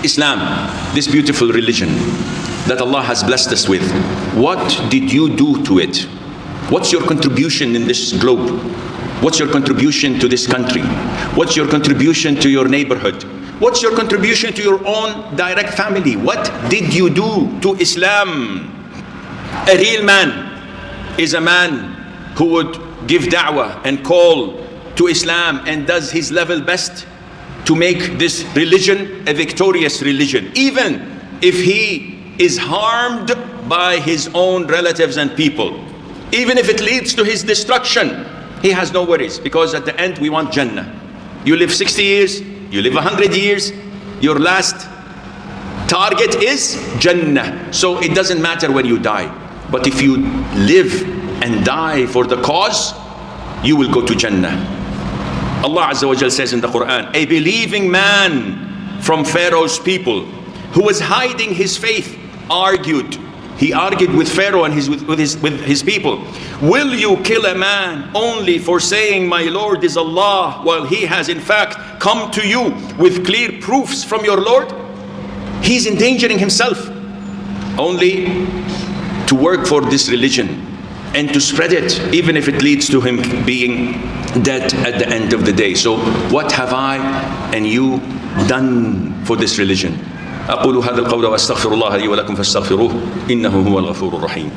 Islam, this beautiful religion that Allah has blessed us with, what did you do to it? What's your contribution in this globe? What's your contribution to this country? What's your contribution to your neighborhood? What's your contribution to your own direct family? What did you do to Islam? A real man is a man who would give da'wah and call to Islam and does his level best to make this religion a victorious religion, even if he is harmed by his own relatives and people. Even if it leads to his destruction, he has no worries, because at the end we want Jannah. You live 60 years, you live 100 years, your last target is Jannah. So it doesn't matter when you die. But if you live and die for the cause, you will go to Jannah. Allah Azza wa Jal says in the Quran, a believing man from Pharaoh's people who was hiding his faith argued. He argued with Pharaoh and with his people. Will you kill a man only for saying my Lord is Allah, while he has in fact come to you with clear proofs from your Lord? He's endangering himself only to work for this religion and to spread it, even if it leads to him being dead at the end of the day. So what have I and you done for this religion? أقول هذا القول وأستغفر الله لي ولكم فاستغفروه إنه هو الغفور الرحيم.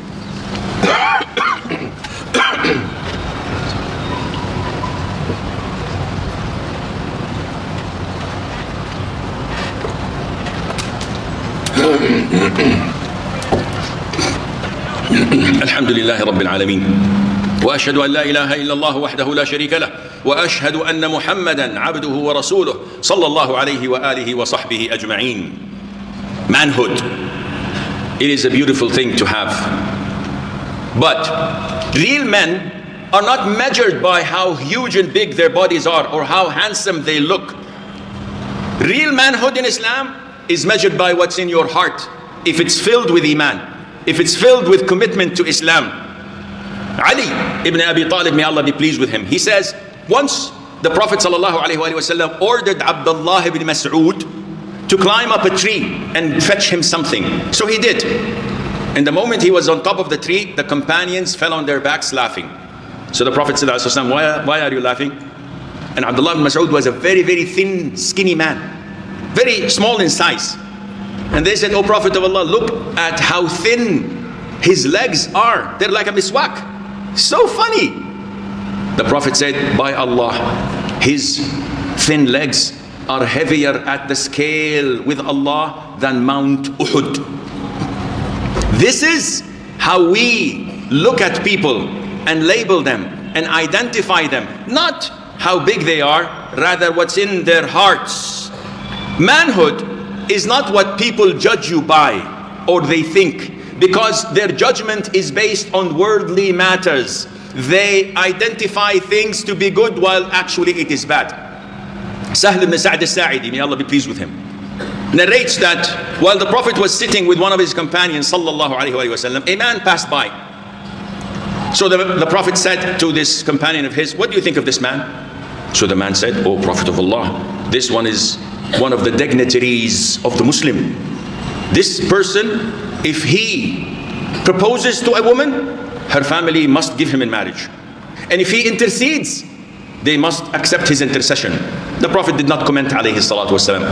الحمد لله رب العالمين وأشهد أن لا إله إلا الله وحده لا شريك له وأشهد أن محمدا عبده ورسوله صلى الله عليه وآله وصحبه أجمعين. Manhood, it is a beautiful thing to have, but real men are not measured by how huge and big their bodies are or how handsome they look. Real manhood in Islam is measured by what's in your heart. If it's filled with Iman, if it's filled with commitment to Islam. Ali ibn Abi Talib, may Allah be pleased with him, he says once the Prophet ﷺ ordered Abdullah ibn Mas'ud to climb up a tree and fetch him something. So he did. And the moment he was on top of the tree, the companions fell on their backs laughing. So the Prophet ﷺ, why are you laughing? And Abdullah ibn Mas'ud was a very, very thin, skinny man, very small in size. And they said, "O Prophet of Allah, look at how thin his legs are. They're like a miswak. So funny." The Prophet said, "By Allah, his thin legs are heavier at the scale with Allah than Mount Uhud." This is how we look at people and label them and identify them. Not how big they are, rather what's in their hearts. Manhood is not what people judge you by or they think, because their judgment is based on worldly matters. They identify things to be good while actually it is bad. Sahl ibn Sa'd al-Sa'idi, may Allah be pleased with him, narrates that while the Prophet was sitting with one of his companions sallallahu alaihi wasallam, a man passed by. So the Prophet said to this companion of his, "What do you think of this man?" So the man said, "O Prophet of Allah, this one is one of the dignitaries of the Muslim. This person, if he proposes to a woman, her family must give him in marriage. And if he intercedes, they must accept his intercession." The Prophet did not comment alayhi salatu wasalam.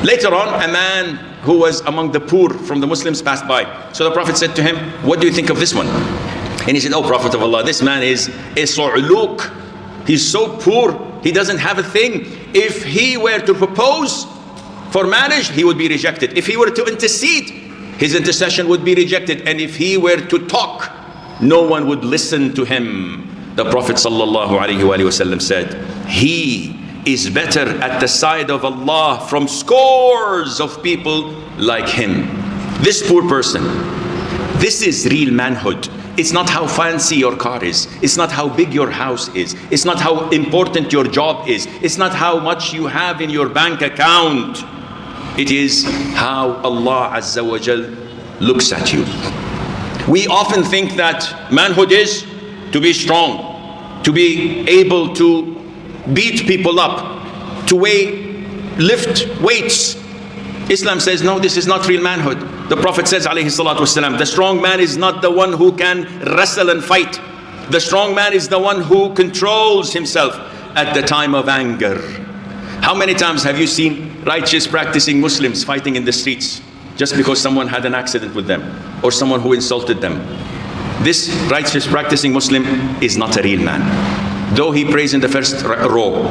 Later on, a man who was among the poor from the Muslims passed by. So the Prophet said to him, "What do you think of this one?" And he said, "Oh Prophet of Allah, this man is a su'luk. He's so poor, he doesn't have a thing. If he were to propose for marriage, he would be rejected. If he were to intercede, his intercession would be rejected. And if he were to talk, no one would listen to him." The Prophet sallallahu alaihi wasallam said, "He is better at the side of Allah from scores of people like him." This poor person, this is real manhood. It's not how fancy your car is. It's not how big your house is. It's not how important your job is. It's not how much you have in your bank account. It is how Allah Azza wa Jal looks at you. We often think that manhood is to be strong, to be able to beat people up, to lift weights. Islam says, no, this is not real manhood. The Prophet says, alayhi salatu wasalam, the strong man is not the one who can wrestle and fight. The strong man is the one who controls himself at the time of anger. How many times have you seen righteous practicing Muslims fighting in the streets just because someone had an accident with them or someone who insulted them? This righteous practicing Muslim is not a real man, though he prays in the first row,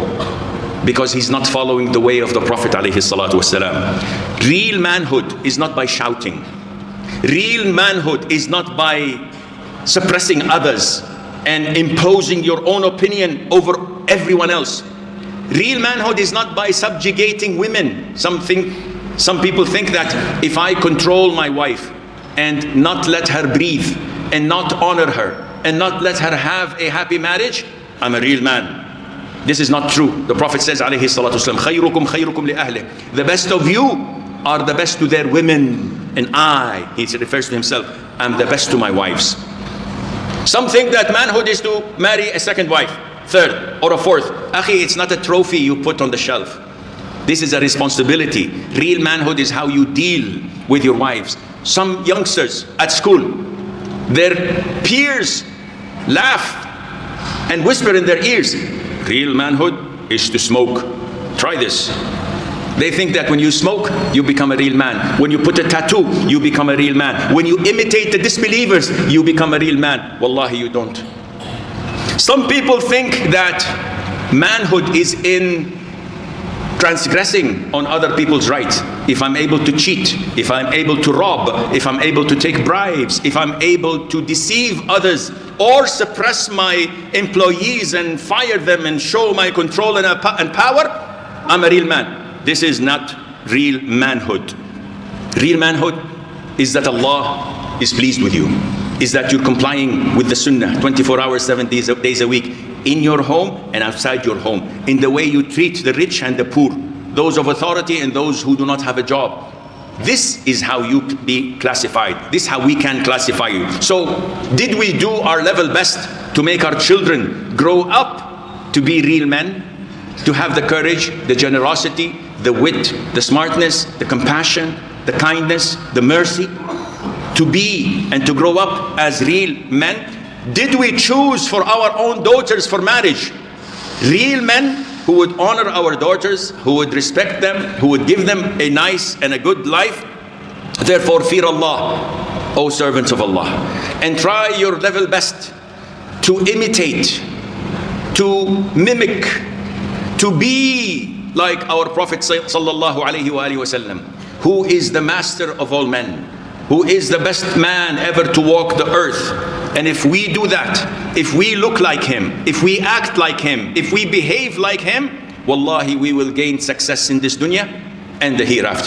because he's not following the way of the Prophet alayhi salatu wasalam. Real manhood is not by shouting. Real manhood is not by suppressing others and imposing your own opinion over everyone else. Real manhood is not by subjugating women. Some people think that if I control my wife and not let her breathe and not honor her and not let her have a happy marriage, I'm a real man. This is not true. The Prophet says, alayhi salatu wasalam, khayrukum khayrukum li ahlih. The best of you are the best to their women, and I, he refers to himself, I'm the best to my wives. Some think that manhood is to marry a second wife, third or a fourth. Akhi, it's not a trophy you put on the shelf. This is a responsibility. Real manhood is how you deal with your wives. Some youngsters at school, their peers laugh and whisper in their ears, real manhood is to smoke. Try this. They think that when you smoke, you become a real man. When you put a tattoo, you become a real man. When you imitate the disbelievers, you become a real man. Wallahi, you don't. Some people think that manhood is in transgressing on other people's rights. If I'm able to cheat, if I'm able to rob, if I'm able to take bribes, if I'm able to deceive others or suppress my employees and fire them and show my control and power, I'm a real man. This is not real manhood. Real manhood is that Allah is pleased with you, is that you're complying with the Sunnah 24 hours, 7 days a week, in your home and outside your home, in the way you treat the rich and the poor, those of authority and those who do not have a job. This is how you be classified. This is how we can classify you. So, did we do our level best to make our children grow up to be real men? To have the courage, the generosity, the wit, the smartness, the compassion, the kindness, the mercy, to be and to grow up as real men? Did we choose for our own daughters for marriage real men who would honor our daughters, who would respect them, who would give them a nice and a good life? Therefore, fear Allah, O servants of Allah, and try your level best to imitate, to mimic, to be like our Prophet sallallahu alaihi wasallam, who is the master of all men, who is the best man ever to walk the earth. And if we do that, if we look like him, if we act like him, if we behave like him, wallahi, we will gain success in this dunya and the hereafter.